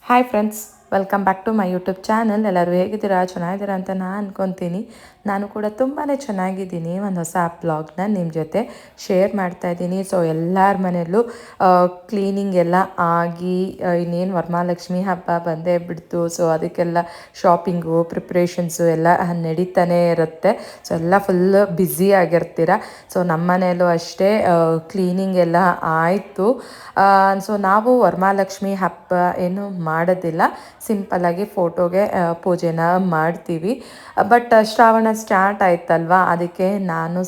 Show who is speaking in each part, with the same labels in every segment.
Speaker 1: Hi friends, welcome back to my YouTube channel. ಎಲ್ಲರೂ ಹೇಗಿದ್ದೀರಾ? ಚೆನ್ನಾಗಿದ್ದೀರಾ ಅಂತ ನಾನು ಅಂದ್ಕೊತೀನಿ. ನಾನು ಕೂಡ ತುಂಬಾ ಚೆನ್ನಾಗಿದ್ದೀನಿ. ಒಂದು ಹೊಸ ಬ್ಲಾಗ್ನ ನಿಮ್ಮ ಜೊತೆ ಶೇರ್ ಮಾಡ್ತಾ ಇದ್ದೀನಿ. ಸೊ ಎಲ್ಲರ ಮನೆಯಲ್ಲೂ ಕ್ಲೀನಿಂಗ್ ಎಲ್ಲ ಆಗಿ ಇನ್ನೇನು ವರಮಹಾಲಕ್ಷ್ಮಿ ಹಬ್ಬ ಬಂದೇ ಬಿಡ್ತು. ಸೊ ಅದಕ್ಕೆಲ್ಲ ಶಾಪಿಂಗು ಪ್ರಿಪ್ರೇಷನ್ಸು ಎಲ್ಲ ನಡೀತಾನೆ ಇರುತ್ತೆ. ಸೊ ಎಲ್ಲ ಫುಲ್ ಬ್ಯುಸಿ ಆಗಿರ್ತೀರ. ಸೊ ನಮ್ಮ ಮನೆಯಲ್ಲೂ ಅಷ್ಟೇ ಕ್ಲೀನಿಂಗ್ ಎಲ್ಲ ಆಯಿತು. ಸೊ ನಾವು ವರಮಹಾಲಕ್ಷ್ಮಿ ಹಬ್ಬ ಏನು ಮಾಡೋದಿಲ್ಲ, ಸಿಂಪಲ್ಲಾಗಿ ಫೋಟೋಗೆ ಪೂಜೆನ ಮಾಡ್ತೀವಿ. ಬಟ್ ಶ್ರಾವಣ ಸ್ಟಾರ್ಟ್ ಆಯ್ತಲ್ವಾ, ಅದಕ್ಕೆ ನಾನು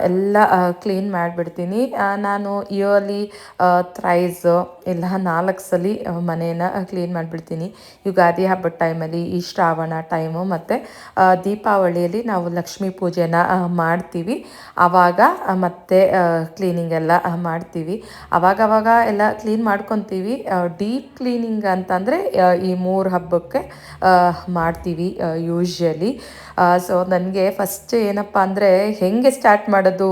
Speaker 1: ಎಲ್ಲ ಕ್ಲೀನ್ ಮಾಡಿಬಿಡ್ತೀನಿ. ನಾನು ಇಯರ್ಲಿ ಥ್ರೈಸ್ ಇಲ್ಲ 4 ಸಲ ಮನೇನ ಕ್ಲೀನ್ ಮಾಡಿಬಿಡ್ತೀನಿ. ಯುಗಾದಿ ಹಬ್ಬದ ಟೈಮಲ್ಲಿ, ಈ ಶ್ರಾವಣ ಟೈಮು ಮತ್ತು ದೀಪಾವಳಿಯಲ್ಲಿ ನಾವು ಲಕ್ಷ್ಮೀ ಪೂಜೆನ ಮಾಡ್ತೀವಿ. ಆವಾಗ ಮತ್ತೆ ಕ್ಲೀನಿಂಗ್ ಎಲ್ಲ ಮಾಡ್ತೀವಿ. ಅವಾಗವಾಗ ಎಲ್ಲ ಕ್ಲೀನ್ ಮಾಡ್ಕೊತೀವಿ. ಡೀಪ್ ಕ್ಲೀನಿಂಗ್ ಅಂತಂದರೆ ಈ 3 ಹಬ್ಬಕ್ಕೆ ಮಾಡ್ತೀವಿ ಯೂಶ್ವಲಿ. ಸೊ ನನಗೆ ಫಸ್ಟ್ ಏನಪ್ಪ ಅಂದರೆ ಹೆಂಗೆ ಸ್ಟಾರ್ಟ್ ಮಾಡೋದು,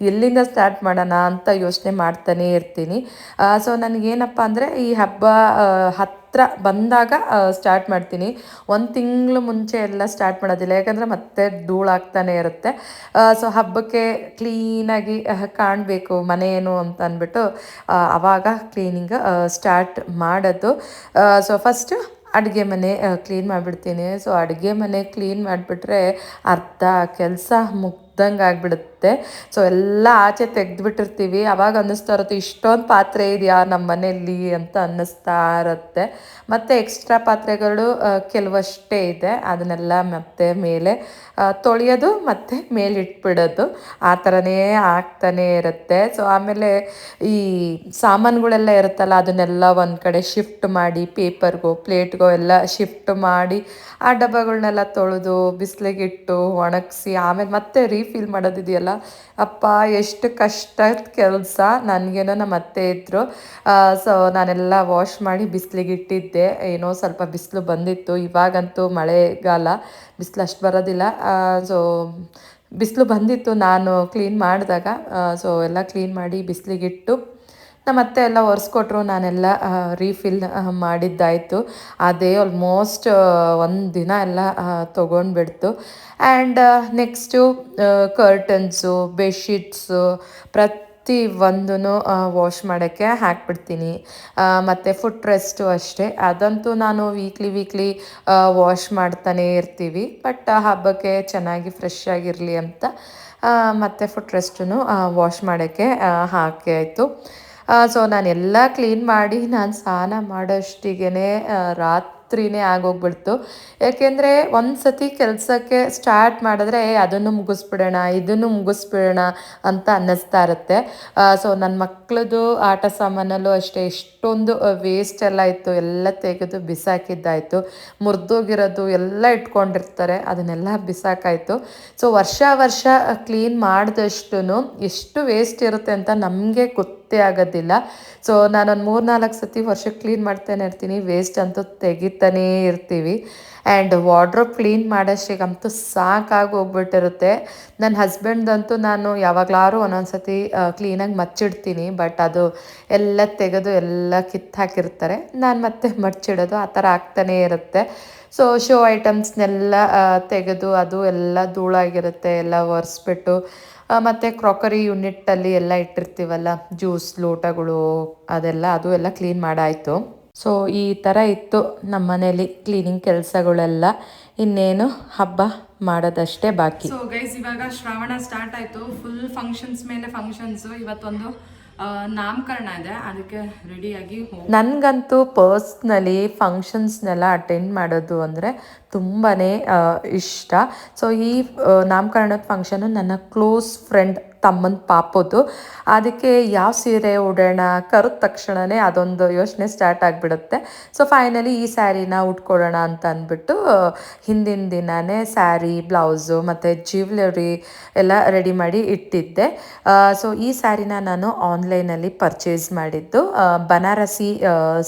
Speaker 1: ಎಲ್ಲಿಂದ ಸ್ಟಾರ್ಟ್ ಮಾಡೋಣ ಅಂತ ಯೋಚನೆ ಮಾಡ್ತಾನೇ ಇರ್ತೀನಿ. ಸೊ ನನಗೇನಪ್ಪ ಅಂದರೆ ಈ ಹಬ್ಬ ಹತ್ತಿರ ಬಂದಾಗ ಸ್ಟಾರ್ಟ್ ಮಾಡ್ತೀನಿ. 1 ತಿಂಗಳು ಮುಂಚೆ ಎಲ್ಲ ಸ್ಟಾರ್ಟ್ ಮಾಡೋದಿಲ್ಲ, ಯಾಕಂದರೆ ಮತ್ತೆ ಧೂಳಾಗ್ತಾನೆ ಇರುತ್ತೆ. ಸೊ ಹಬ್ಬಕ್ಕೆ ಕ್ಲೀನಾಗಿ ಕಾಣಬೇಕು ಮನೆಯೇನು ಅಂತ ಅಂದ್ಬಿಟ್ಟು ಆವಾಗ ಕ್ಲೀನಿಂಗ್ ಸ್ಟಾರ್ಟ್ ಮಾಡೋದು. ಸೊ ಫಸ್ಟು ಅಡುಗೆ ಮನೆ ಕ್ಲೀನ್ ಮಾಡಿಬಿಡ್ತೀನಿ. ಸೊ ಅಡುಗೆ ಮನೆ ಕ್ಲೀನ್ ಮಾಡಿಬಿಟ್ರೆ ಅರ್ಧ ಕೆಲಸ ಮುಗ್ದಂಗೆ ಆಗಿಬಿಡುತ್ತೆ. ಸೊ ಎಲ್ಲ ಆಚೆ ತೆಗೆದುಬಿಟ್ಟಿರ್ತೀವಿ. ಆವಾಗ ಅನ್ನಿಸ್ತಾ ಇರುತ್ತೆ, ಇಷ್ಟೊಂದು ಪಾತ್ರೆ ಇದೆಯಾ ನಮ್ಮ ಮನೆಯಲ್ಲಿ ಅಂತ ಅನ್ನಿಸ್ತಾ ಇರುತ್ತೆ. ಮತ್ತು ಎಕ್ಸ್ಟ್ರಾ ಪಾತ್ರೆಗಳು ಕೆಲವಷ್ಟೇ ಇದೆ, ಅದನ್ನೆಲ್ಲ ಮತ್ತೆ ಮೇಲೆ ತೊಳೆಯೋದು ಮತ್ತು ಮೇಲಿಟ್ಬಿಡೋದು, ಆ ಥರನೇ ಆಗ್ತಾನೇ ಇರುತ್ತೆ. ಸೊ ಆಮೇಲೆ ಈ ಸಾಮಾನುಗಳೆಲ್ಲ ಇರುತ್ತಲ್ಲ, ಅದನ್ನೆಲ್ಲ ಒಂದು ಕಡೆ ಶಿಫ್ಟ್ ಮಾಡಿ, ಪೇಪರ್ಗೋ ಪ್ಲೇಟ್ಗೋ ಎಲ್ಲ ಶಿಫ್ಟ್ ಮಾಡಿ, ಆ ಡಬ್ಬಗಳನ್ನೆಲ್ಲ ತೊಳೆದು ಬಿಸಿಲಿಗಿಟ್ಟು ಒಣಗಿಸಿ ಆಮೇಲೆ ಮತ್ತೆ ರೀಫಿಲ್ ಮಾಡೋದಿದೆಯಲ್ಲ, ಅಪ್ಪ ಎಷ್ಟು ಕಷ್ಟದ ಕೆಲಸ. ನನಗೇನೋ ನಮ್ಮ ಅತ್ತೆ ಇದ್ದರು. ಸೊ ನಾನೆಲ್ಲ ವಾಶ್ ಮಾಡಿ ಬಿಸಿಲಿಗಿಟ್ಟಿದ್ದೆ. ಏನೋ ಸ್ವಲ್ಪ ಬಿಸಿಲು ಬಂದಿತ್ತು. ಇವಾಗಂತೂ ಮಳೆಗಾಲ, ಬಿಸಿಲು ಅಷ್ಟು ಬರೋದಿಲ್ಲ. ಸೊ ಬಿಸಿಲು ಬಂದಿತ್ತು ನಾನು ಕ್ಲೀನ್ ಮಾಡಿದಾಗ. ಸೊ ಎಲ್ಲ ಕ್ಲೀನ್ ಮಾಡಿ ಬಿಸಿಲಿಗಿಟ್ಟು ನಮ್ಮತ್ತೆ ಎಲ್ಲ ಒರೆಸ್ಕೊಟ್ರು. ನಾನೆಲ್ಲ ರೀಫಿಲ್ ಮಾಡಿದ್ದಾಯಿತು. ಅದೇ ಆಲ್ಮೋಸ್ಟ್ 1 ದಿನ ಎಲ್ಲ ತೊಗೊಂಡ್ಬಿಡ್ತು. ಆ್ಯಂಡ್ ನೆಕ್ಸ್ಟು ಕರ್ಟನ್ಸು, ಬೆಡ್ಶೀಟ್ಸು ಪ್ರತಿ ಒಂದೂ ವಾಶ್ ಮಾಡೋಕ್ಕೆ ಹಾಕ್ಬಿಡ್ತೀನಿ. ಮತ್ತು ಫುಟ್ ರೆಸ್ಟು ಅಷ್ಟೇ, ಅದಂತೂ ನಾನು ವೀಕ್ಲಿ ವಾಶ್ ಮಾಡ್ತಾನೇ ಇರ್ತೀವಿ. ಬಟ್ ಹಬ್ಬಕ್ಕೆ ಚೆನ್ನಾಗಿ ಫ್ರೆಶ್ ಆಗಿರಲಿ ಅಂತ ಮತ್ತು ಫುಟ್ ರೆಸ್ಟನ್ನು ವಾಶ್ ಮಾಡೋಕ್ಕೆ ಹಾಕಿ ಆಯಿತು. ಸೊ ನಾನೆಲ್ಲ ಕ್ಲೀನ್ ಮಾಡಿ ನಾನು ಸ್ನಾನ ಮಾಡೋಷ್ಟಿಗೆ ರಾತ್ರಿನೇ ಆಗೋಗ್ಬಿಡ್ತು. ಯಾಕೆಂದರೆ ಒಂದು ಸತಿ ಕೆಲಸಕ್ಕೆ ಸ್ಟಾರ್ಟ್ ಮಾಡಿದ್ರೆ ಅದನ್ನು ಮುಗಿಸ್ಬಿಡೋಣ, ಇದನ್ನು ಮುಗಿಸ್ಬಿಡೋಣ ಅಂತ ಅನ್ನಿಸ್ತಾ ಇರುತ್ತೆ. ಸೊ ನನ್ನ ಮಕ್ಕಳದು ಆಟ ಸಾಮಾನಲ್ಲೂ ಅಷ್ಟೇ ಎಷ್ಟೊಂದು ವೇಸ್ಟ್ ಎಲ್ಲ ಇತ್ತು, ಎಲ್ಲ ತೆಗೆದು ಬಿಸಾಕಿದ್ದಾಯಿತು. ಮುರಿದೋಗಿರೋದು ಎಲ್ಲ ಇಟ್ಕೊಂಡಿರ್ತಾರೆ, ಅದನ್ನೆಲ್ಲ ಬಿಸಾಕಾಯಿತು. ಸೊ ವರ್ಷ ಕ್ಲೀನ್ ಮಾಡಿದಷ್ಟು ಎಷ್ಟು ವೇಸ್ಟ್ ಇರುತ್ತೆ ಅಂತ ನಮಗೆ ಗೊತ್ತೇ ಆಗೋದಿಲ್ಲ. ಸೊ ನಾನೊಂದು 3-4 ಸತಿ ವರ್ಷಕ್ಕೆ ಕ್ಲೀನ್ ಮಾಡ್ತಾನೆ ಇರ್ತೀನಿ, ವೇಸ್ಟ್ ಅಂತೂ ತೆಗಿತಾನೇ ಇರ್ತೀವಿ. ಆ್ಯಂಡ್ ವಾರ್ಡ್ರೋಬ್ ಕ್ಲೀನ್ ಮಾಡೋಷ್ಟಿಗಂತೂ ಸಾಕಾಗಿ ಹೋಗ್ಬಿಟ್ಟಿರುತ್ತೆ. ನನ್ನ ಹಸ್ಬೆಂಡ್ದಂತೂ ನಾನು ಯಾವಾಗಲಾರು ಒಂದೊಂದು ಸತಿ ಕ್ಲೀನಾಗಿ ಮಚ್ಚಿಡ್ತೀನಿ, ಬಟ್ ಅದು ಎಲ್ಲ ತೆಗೆದು ಎಲ್ಲ ಕಿತ್ತಾಕಿರ್ತಾರೆ. ನಾನು ಮತ್ತೆ ಮಚ್ಚಿಡೋದು ಆ ಥರ ಆಗ್ತಾನೇ ಇರುತ್ತೆ. ಸೊ ಶೋ ಐಟಮ್ಸ್ನೆಲ್ಲ ತೆಗೆದು ಅದು ಎಲ್ಲ ಧೂಳಾಗಿರುತ್ತೆ, ಎಲ್ಲ ಒರೆಸ್ಬಿಟ್ಟು ಮತ್ತು ಕ್ರಾಕರಿ ಯೂನಿಟ್ಟಲ್ಲಿ ಎಲ್ಲ ಇಟ್ಟಿರ್ತೀವಲ್ಲ, ಜ್ಯೂಸ್ ಲೋಟಗಳು ಅದೆಲ್ಲ ಅದು ಎಲ್ಲ ಕ್ಲೀನ್ ಮಾಡಾಯಿತು. ಸೊ ಈ ಥರ ಇತ್ತು ನಮ್ಮ ಮನೇಲಿ ಕ್ಲೀನಿಂಗ್ ಕೆಲಸಗಳೆಲ್ಲ. ಇನ್ನೇನು ಹಬ್ಬ ಮಾಡೋದಷ್ಟೇ ಬಾಕಿ. ಸೊ ಗೈಸ್, ಇವಾಗ ಶ್ರಾವಣ ಸ್ಟಾರ್ಟ್ ಆಯಿತು. ಫುಲ್ ಫಂಕ್ಷನ್ಸ್ ಮೇಲೆ ಫಂಕ್ಷನ್ಸು. ಇವತ್ತೊಂದು ನಾಮಕರಣ ಇದೆ, ಅದಕ್ಕೆ ರೆಡಿಯಾಗಿ ನನಗಂತೂ ಪರ್ಸ್ನಲಿ ಫಂಕ್ಷನ್ಸ್ನೆಲ್ಲ ಅಟೆಂಡ್ ಮಾಡೋದು ಅಂದರೆ ತುಂಬಾ ಇಷ್ಟ. ಸೊ ಈ ನಾಮಕರಣದ ಫಂಕ್ಷನು ನನ್ನ ಕ್ಲೋಸ್ ಫ್ರೆಂಡ್ ತಮ್ಮನ ಪಾಪದ್ದು. ಅದಕ್ಕೆ ಯಾವ ಸೀರೆ ಉಡೋಣ ಕರೆದ ತಕ್ಷಣವೇ ಅದೊಂದು ಯೋಚನೆ ಸ್ಟಾರ್ಟ್ ಆಗಿಬಿಡುತ್ತೆ. ಸೊ ಫೈನಲಿ ಈ ಸ್ಯಾರಿನ ಉಟ್ಕೊಳ್ಳೋಣ ಅಂತ ಅಂದ್ಬಿಟ್ಟು ಹಿಂದಿನ ದಿನವೇ ಸ್ಯಾರಿ, ಬ್ಲೌಸು ಮತ್ತು ಜ್ಯುವೆಲರಿ ಎಲ್ಲ ರೆಡಿ ಮಾಡಿ ಇಟ್ಟಿದ್ದೆ. ಸೊ ಈ ಸ್ಯಾರಿನ ನಾನು ಆನ್ಲೈನಲ್ಲಿ ಪರ್ಚೇಸ್ ಮಾಡಿದ್ದು. ಬನಾರಸಿ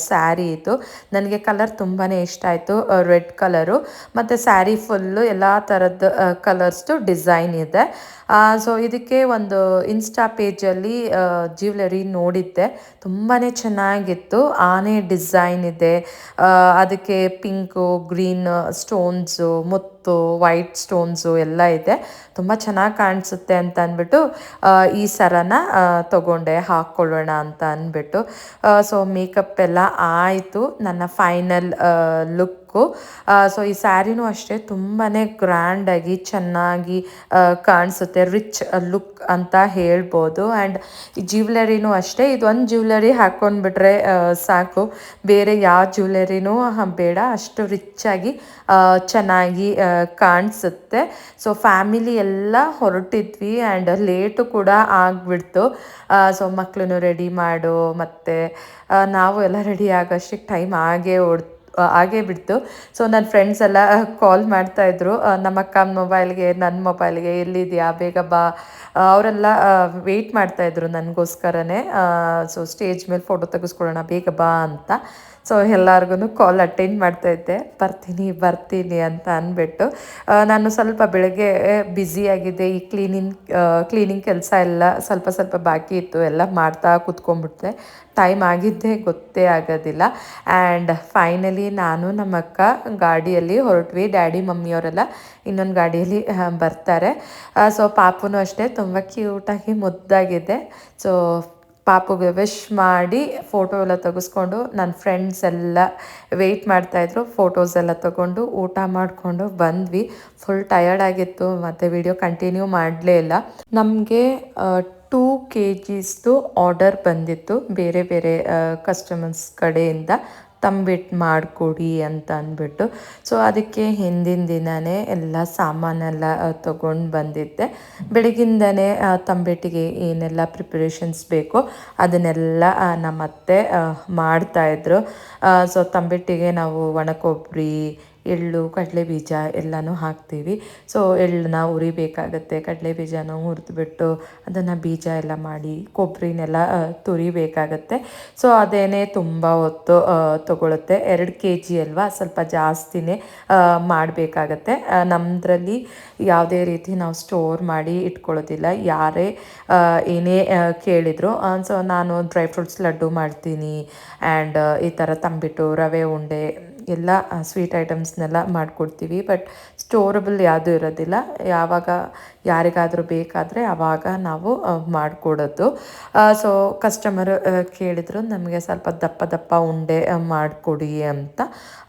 Speaker 1: ಸ್ಯಾರಿ ಇದು. ನನಗೆ ಕಲರ್ ತುಂಬಾ ಇಷ್ಟ ಆಯಿತು, ರೆಡ್ ಕಲರು. ಮತ್ತು ಸ್ಯಾರಿ ಫುಲ್ಲು ಎಲ್ಲ ಥರದ್ದು ಕಲರ್ಸ್ದು ಡಿಸೈನ್ ಇದೆ. ಸೊ ಇದಕ್ಕೆ ಒಂದು ಇನ್ಸ್ಟಾ ಪೇಜಲ್ಲಿ ಜ್ಯುವೆಲರಿ ನೋಡಿದ್ದೆ, ತುಂಬಾ ಚೆನ್ನಾಗಿತ್ತು. ಆನೆ ಡಿಸೈನ್ ಇದೆ, ಅದಕ್ಕೆ ಪಿಂಕು ಗ್ರೀನ್ ಸ್ಟೋನ್ಸು ಮುತ್ತು ವೈಟ್ ಸ್ಟೋನ್ಸು ಎಲ್ಲ ಇದೆ. ತುಂಬ ಚೆನ್ನಾಗಿ ಕಾಣಿಸುತ್ತೆ ಅಂತ ಅಂದ್ಬಿಟ್ಟು ಈ ಸರನ ತಗೊಂಡೆ, ಹಾಕ್ಕೊಳ್ಳೋಣ ಅಂತ ಅಂದ್ಬಿಟ್ಟು. ಸೊ ಮೇಕಪ್ ಎಲ್ಲ ಆಯಿತು, ನನ್ನ ಫೈನಲ್ ಲುಕ್ಕು. ಸೊ ಈ ಸ್ಯಾರಿನೂ ಅಷ್ಟೇ ತುಂಬಾ ಗ್ರ್ಯಾಂಡಾಗಿ ಚೆನ್ನಾಗಿ ಕಾಣಿಸುತ್ತೆ, ರಿಚ್ ಲುಕ್ ಅಂತ ಹೇಳ್ಬೋದು. ಆ್ಯಂಡ್ ಈ ಜ್ಯುವೆಲರಿನೂ ಅಷ್ಟೇ, ಇದೊಂದು ಜ್ಯುವೆಲರಿ ಹಾಕ್ಕೊಂಡ್ಬಿಟ್ರೆ ಸಾಕು, ಬೇರೆ ಯಾವ ಜ್ಯುವೆಲರಿನೂ ಬೇಡ, ಅಷ್ಟು ರಿಚ್ಚಾಗಿ ಚೆನ್ನಾಗಿ ಕಾಣಿಸುತ್ತೆ. ಸೊ ಫ್ಯಾಮಿಲಿ ಎಲ್ಲ ಹೊರಟಿದ್ವಿ ಆ್ಯಂಡ್ ಲೇಟು ಕೂಡ ಆಗಿಬಿಡ್ತು. ಸೊ ಮಕ್ಕಳನ್ನು ರೆಡಿ ಮಾಡು, ಮತ್ತು ನಾವು ಎಲ್ಲ ರೆಡಿ ಆಗೋಷ್ಟಕ್ಕೆ ಟೈಮ್ ಆಗೇ ಬಿಡ್ತು. ಸೊ ನನ್ನ ಫ್ರೆಂಡ್ಸ್ ಎಲ್ಲ ಕಾಲ್ ಮಾಡ್ತಾಯಿದ್ರು, ನಮ್ಮ ಅಕ್ಕನ ಮೊಬೈಲ್ಗೆ ನನ್ನ ಮೊಬೈಲ್ಗೆ, ಎಲ್ಲಿದೆಯಾ ಬೇಗ ಬಾ. ಅವರೆಲ್ಲ ವೆಯ್ಟ್ ಮಾಡ್ತಾಯಿದ್ರು ನನಗೋಸ್ಕರನೇ. ಸೊ ಸ್ಟೇಜ್ ಮೇಲೆ ಫೋಟೋ ತೆಗೆಸ್ಕೊಳ್ಳೋಣ ಬೇಗ ಬಾ ಅಂತ. ಸೊ ಎಲ್ಲರಿಗೂ ಕಾಲ್ ಅಟೆಂಡ್ ಮಾಡ್ತಾಯಿದ್ದೆ, ಬರ್ತೀನಿ ಅಂತ ಅಂದ್ಬಿಟ್ಟು. ನಾನು ಸ್ವಲ್ಪ ಬೆಳಗ್ಗೆ ಬ್ಯುಸಿಯಾಗಿದ್ದೆ, ಈ ಕ್ಲೀನಿಂಗ್ ಕೆಲಸ ಎಲ್ಲ ಸ್ವಲ್ಪ ಬಾಕಿ ಇತ್ತು, ಎಲ್ಲ ಮಾಡ್ತಾ ಕೂತ್ಕೊಂಡ್ಬಿಟ್ಟೆ. ಟೈಮ್ ಆಗಿದ್ದೇ ಗೊತ್ತೇ ಆಗೋದಿಲ್ಲ. ಆ್ಯಂಡ್ ಫೈನಲಿ ನಾನು ನಮ್ಮ ಅಕ್ಕ ಗಾಡಿಯಲ್ಲಿ ಹೊರಟ್ವಿ, ಡ್ಯಾಡಿ ಮಮ್ಮಿಯವರೆಲ್ಲ ಇನ್ನೊಂದು ಗಾಡಿಯಲ್ಲಿ ಬರ್ತಾರೆ. ಸೊ ಪಾಪುನೂ ಅಷ್ಟೇ ತುಂಬ ಕ್ಯೂಟಾಗಿ ಮುದ್ದಾಗಿದೆ. ಸೊ ಪಾಪುಗೆ ವಿಶ್ ಮಾಡಿ ಫೋಟೋ ಎಲ್ಲ ತೆಗೆಸ್ಕೊಂಡು ನನ್ನ ಫ್ರೆಂಡ್ಸ್ ಎಲ್ಲ ವೆಯ್ಟ್ ಮಾಡ್ತಾಯಿದ್ರು. ಫೋಟೋಸ್ ಎಲ್ಲ ತೊಗೊಂಡು ಊಟ ಮಾಡಿಕೊಂಡು ಬಂದ್ವಿ. ಫುಲ್ ಟಯರ್ಡ್ ಆಗಿತ್ತು, ಮತ್ತು ವಿಡಿಯೋ ಕಂಟಿನ್ಯೂ ಮಾಡಲೇ ಇಲ್ಲ. ನಮಗೆ 2 kgsದು ಆರ್ಡರ್ ಬಂದಿತ್ತು ಬೇರೆ ಬೇರೆ ಕಸ್ಟಮರ್ಸ್ ಕಡೆಯಿಂದ, ತಂಬಿಟ್ಟು ಮಾಡಿಕೊಡಿ ಅಂತ ಅಂದ್ಬಿಟ್ಟು. ಸೊ ಅದಕ್ಕೆ ಹಿಂದಿನ ದಿನವೇ ಎಲ್ಲ ಸಾಮಾನೆಲ್ಲ ತೊಗೊಂಡು ಬಂದಿದ್ದೆ. ಬೆಳಗಿಂದನೇ ತಂಬಿಟ್ಟಿಗೆ ಏನೆಲ್ಲ ಪ್ರಿಪ್ರೇಷನ್ಸ್ ಬೇಕೋ ಅದನ್ನೆಲ್ಲ ನಮ್ಮತ್ತೆ ಮಾಡ್ತಾಯಿದ್ರು. ಸೊ ತಂಬಿಟ್ಟಿಗೆ ನಾವು ಒಣಕೊಬ್ಬರಿ, ಎಳ್ಳು, ಕಡಲೆಬೀಜ ಎಲ್ಲನೂ ಹಾಕ್ತೀವಿ. ಸೊ ಎಳ್ಳನ್ನ ಹುರಿಬೇಕಾಗತ್ತೆ, ಕಡಲೆಬೀಜನ ಹುರಿದ್ಬಿಟ್ಟು ಅದನ್ನು ಬೀಜ ಎಲ್ಲ ಮಾಡಿ ಕೊಬ್ಬರಿನೆಲ್ಲ ತುರಿಬೇಕಾಗತ್ತೆ. ಸೊ ಅದೇನೇ ತುಂಬ ಹೊತ್ತು ತೊಗೊಳುತ್ತೆ. 2 kg ಅಲ್ವಾ, ಸ್ವಲ್ಪ ಜಾಸ್ತಿನೇ ಮಾಡಬೇಕಾಗತ್ತೆ. ನಮ್ಮದ್ರಲ್ಲಿ ಯಾವುದೇ ರೀತಿ ನಾವು ಸ್ಟೋರ್ ಮಾಡಿ ಇಟ್ಕೊಳ್ಳೋದಿಲ್ಲ, ಯಾರೇ ಏನೇ ಕೇಳಿದರು. ಸೊ ನಾನು ಡ್ರೈ ಫ್ರೂಟ್ಸ್ ಲಡ್ಡು ಮಾಡ್ತೀನಿ, ಆ್ಯಂಡ್ ಈ ಥರ ತಂಬಿಟ್ಟು, ರವೆ ಉಂಡೆ ಎಲ್ಲ ಸ್ವೀಟ್ ಐಟಮ್ಸ್ನೆಲ್ಲ ಮಾಡಿಕೊಡ್ತೀವಿ. ಬಟ್ ಸ್ಟೋರಬಲ್ ಯಾವುದೂ ಇರೋದಿಲ್ಲ, ಯಾವಾಗ ಯಾರಿಗಾದರೂ ಬೇಕಾದರೆ ಆವಾಗ ನಾವು ಮಾಡಿಕೊಡೋದು. ಸೊ ಕಸ್ಟಮರ್ ಕೇಳಿದರು ನಮಗೆ ಸ್ವಲ್ಪ ದಪ್ಪ ಉಂಡೆ ಮಾಡಿಕೊಡಿ ಅಂತ.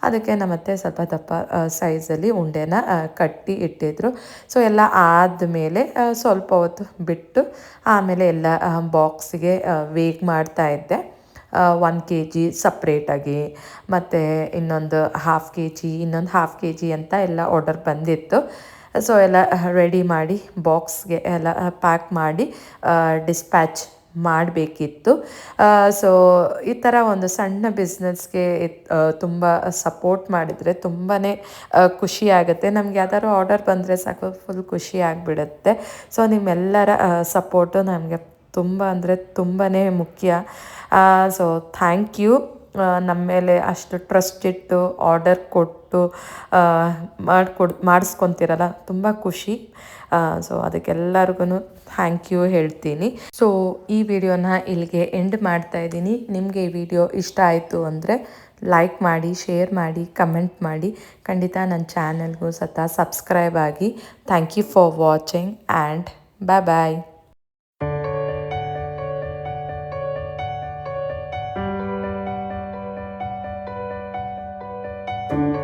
Speaker 1: ಅದಕ್ಕೆ ನಮ್ಮತ್ತೆ ಸ್ವಲ್ಪ ದಪ್ಪ ಸೈಜಲ್ಲಿ ಉಂಡೆನ ಕಟ್ಟಿ ಇಟ್ಟಿದ್ರು. ಸೊ ಎಲ್ಲ ಆದಮೇಲೆ ಸ್ವಲ್ಪ ಹೊತ್ತು ಬಿಟ್ಟು ಆಮೇಲೆ ಎಲ್ಲ ಬಾಕ್ಸಿಗೆ ವೇಗ್ ಮಾಡ್ತಾಯಿದ್ದೆ. 1 kg ಸಪ್ರೇಟಾಗಿ, ಮತ್ತು ಇನ್ನೊಂದು 1/2 kg ಅಂತ ಎಲ್ಲ ಆರ್ಡರ್ ಬಂದಿತ್ತು. ಸೊ ಎಲ್ಲ ರೆಡಿ ಮಾಡಿ ಬಾಕ್ಸ್ಗೆ ಎಲ್ಲ ಪ್ಯಾಕ್ ಮಾಡಿ ಡಿಸ್ಪ್ಯಾಚ್ ಮಾಡಬೇಕಿತ್ತು. ಸೊ ಈ ಥರ ಒಂದು ಸಣ್ಣ ಬಿಸ್ನೆಸ್ಗೆ ತುಂಬ ಸಪೋರ್ಟ್ ಮಾಡಿದರೆ ತುಂಬಾ ಖುಷಿಯಾಗುತ್ತೆ. ನಮ್ಗೆ ಯಾವ್ದಾದ್ರು ಆರ್ಡರ್ ಬಂದರೆ ಸಾಕು, ಫುಲ್ ಖುಷಿ ಆಗಿಬಿಡುತ್ತೆ. ಸೊ ನಿಮ್ಮೆಲ್ಲರ ಸಪೋರ್ಟು ನನಗೆ ತುಂಬ ಅಂದರೆ ತುಂಬಾ ಮುಖ್ಯ. So thank you. ನಮ್ಮ ಮೇಲೆ ಅಷ್ಟು ಟ್ರಸ್ಟ್ ಇಟ್ಟು ಆರ್ಡರ್ ಕೊಟ್ಟು ಮಾಡಿಸ್ಕೊತೀರಲ್ಲ, ತುಂಬ ಖುಷಿ. ಸೊ ಅದಕ್ಕೆಲ್ಲರಿಗೂ ಥ್ಯಾಂಕ್ ಯು ಹೇಳ್ತೀನಿ. ಸೊ ಈ ವಿಡಿಯೋನ ಇಲ್ಲಿಗೆ ಎಂಡ್ ಮಾಡ್ತಾಯಿದ್ದೀನಿ. ನಿಮಗೆ ಈ ವಿಡಿಯೋ ಇಷ್ಟ ಆಯಿತು ಅಂದರೆ ಲೈಕ್ ಮಾಡಿ, ಶೇರ್ ಮಾಡಿ, ಕಮೆಂಟ್ ಮಾಡಿ. ಖಂಡಿತ ನನ್ನ ಚಾನಲ್ಗೂ ಸಬ್ಸ್ಕ್ರೈಬ್ ಆಗಿ. Thank you for watching and bye. Thank you.